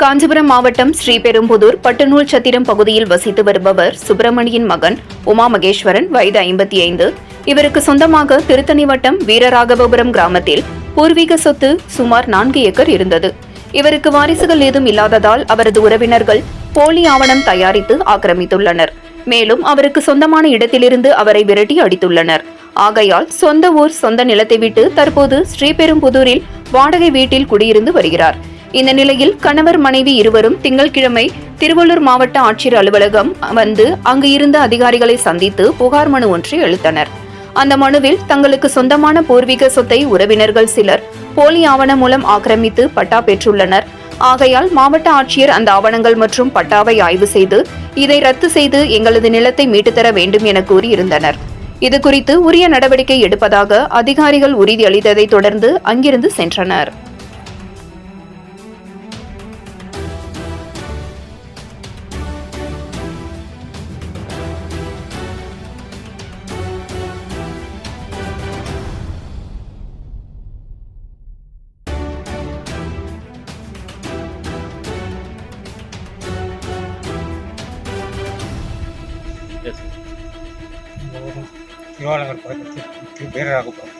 காஞ்சிபுரம் மாவட்டம் ஸ்ரீபெரும்புதூர் பட்டுநூல் சத்திரம் பகுதியில் வசித்து வருபவர் சுப்பிரமணியின் மகன் உமா மகேஸ்வரன், வயது 55. இவருக்கு சொந்தமாக திருத்தணி வட்டம் வீரராகவபுரம் கிராமத்தில் பூர்வீக சொத்து சுமார் 4 ஏக்கர் இருந்தது. இவருக்கு வாரிசுகள் ஏதும் இல்லாததால் அவரது உறவினர்கள் போலி ஆவணம் தயாரித்து ஆக்கிரமித்துள்ளனர். மேலும் அவருக்கு சொந்தமான இடத்திலிருந்து அவரை விரட்டி அடித்துள்ளனர். ஆகையால் சொந்த ஊர், சொந்த நிலத்தை விட்டு தற்போது ஸ்ரீபெரும்புதூரில் வாடகை வீட்டில் குடியிருந்து வருகிறார். இந்த நிலையில் கணவர், மனைவி இருவரும் திங்கட்கிழமை திருவள்ளூர் மாவட்ட ஆட்சியர் அலுவலகம் வந்து அங்கு இருந்த அதிகாரிகளை சந்தித்து புகார் மனு ஒன்றை அளித்தனர். அந்த மனுவில் தங்களுக்கு சொந்தமான பூர்வீக சொத்தை உறவினர்கள் சிலர் போலி ஆவணம் மூலம் ஆக்கிரமித்து பட்டா பெற்றுள்ளனர். ஆகையால் மாவட்ட ஆட்சியர் அந்த ஆவணங்கள் மற்றும் பட்டாவை ஆய்வு செய்து இதை ரத்து செய்து எங்களது நிலத்தை மீட்டுத்தர வேண்டும் என கூறியிருந்தனர். இதுகுறித்து உரிய நடவடிக்கை எடுப்பதாக அதிகாரிகள் உறுதியளித்ததை தொடர்ந்து அங்கிருந்து சென்றனர். திருவாலங்கர் பக்கத்தில் வீரராகபுரம்.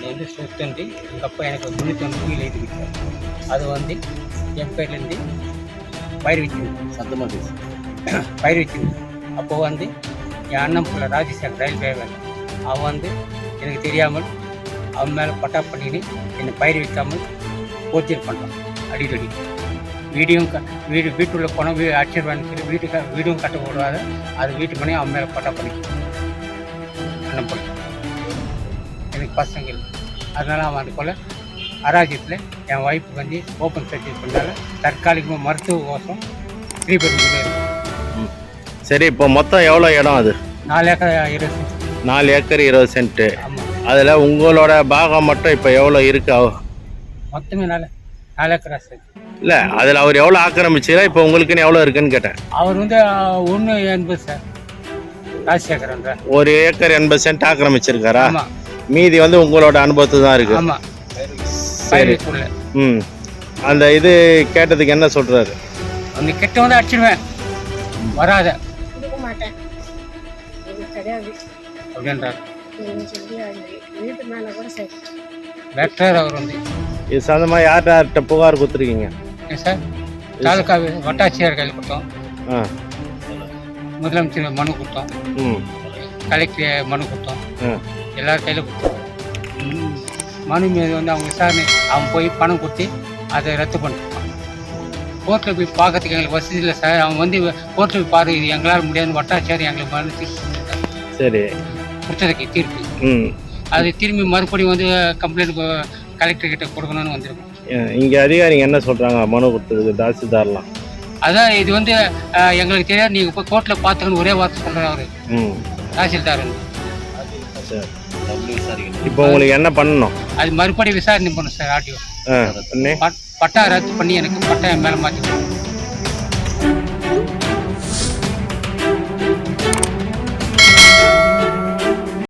இது சொத்து எங்கள் அப்பா எனக்கு 99 எழுதி விட்டார். அது என் பேர்லேருந்து பயிர் வச்சுருந்தேன், சத்தமாக பேசு பயிர் வச்சுருந்தேன். அப்போது என் அண்ணன் பிள்ளை ராஜேஷன் ரயில்வே வேலை, அவன் எனக்கு தெரியாமல் அவன் மேலே பட்டா பண்ணின்னு என்னை பயிர் வைக்காமல் போர்ச்சர் பண்ணுறான். அடிக்கடி வீட்டுள்ள போனால் அடிச்சர் பண்ணிக்கிட்டு வீடும் கட்ட போடாத, அது வீட்டு பண்ணி அவன் மேலே பட்டா பண்ணிக்கிட்டு அண்ணன் பிள்ளை. எனக்கு பசங்கள், அதனால் அவன் அது போல் அராஜ்யத்தில் என் ஒய்ஃபு ஓப்பன் சர்ஜரி பண்ணால தற்காலிகமாக மருத்துவ கோசம் ஸ்ரீபெரும்புதூர்ல இருக்கு. சரி, இப்போ மொத்தம் எவ்வளோ இடம்? அது 4 ஏக்கர் 20 சென்ட். 4 acre 20 cent. ஆமாம். அதில் உங்களோட பாகம் மட்டும் இப்போ எவ்வளோ இருக்கு? மொத்தமே 4 ஏக்கரா சார். இல்லை, அதில் அவர் எவ்வளோ ஆக்கிரமிச்சுல, இப்போ உங்களுக்குன்னு எவ்வளோ இருக்குன்னு கேட்டேன். அவர் 1.80 சார். ராஜசேகரன் 1 ஏக்கர் 80 சென்ட் ஆக்கிரமிச்சிருக்காரா? ஆமாம். மீதி உங்களோட அனுபவத்து தான் இருக்கு. ஆமாம். சரி. அந்த இது கேட்டதுக்கு என்ன சொல்றாரு? கிட்ட அடிச்சிடுவேன், வராத அப்படின்றார். வெக்டர் அவர் இது சம்பந்தமா யார்கிட்ட புகார் கொடுத்துருக்கீங்க சார்? தாலுக்கா வட்டாட்சியர் கையில் கொடுத்தோம், முதலமைச்சர் மனு கொடுத்தோம், கலெக்டர் மனு கொடுத்தோம், எல்லாரும் கையில் கொடுத்தோம். மனு மீது அவங்க விசாரணை, அவன் போய் பணம் கொடுத்து அதை ரத்து பண்ணிட்டான். கோர்ட்டில் போய் பார்க்கறதுக்கு எங்களுக்கு வசதி இல்லை சார். அவன் கோர்ட்டில் போய் பாரு, இது எங்களால் முடியாது, வட்டாட்சியர் எங்களுக்கு மனு சரி கொடுத்ததுக்கு தீர்ப்பு. அது திரும்பி மறுபடியும் கம்ப்ளைண்ட் கலெக்டர் கிட்ட கொடுக்கணும்னு வந்திருக்கோம். இங்கே அதிகாரிங்க என்ன சொல்கிறாங்க மனு கொடுத்ததுக்கு? தாசில்தார்லாம் அதான் இது எங்களுக்கு தெரியாது, நீங்கள் இப்போ கோர்ட்டில் பார்த்துக்கணும் ஒரே வார்த்தை சொல்கிறார் அவர் தாசில்தார். இப்போ உங்களுக்கு என்ன பண்ணணும்? அது மறுபடியும் விசாரணை பண்ணணும் சார். ஆர்டிஓ பட்டா ரத்து பண்ணி எனக்கு பட்டா மேலே மாற்றி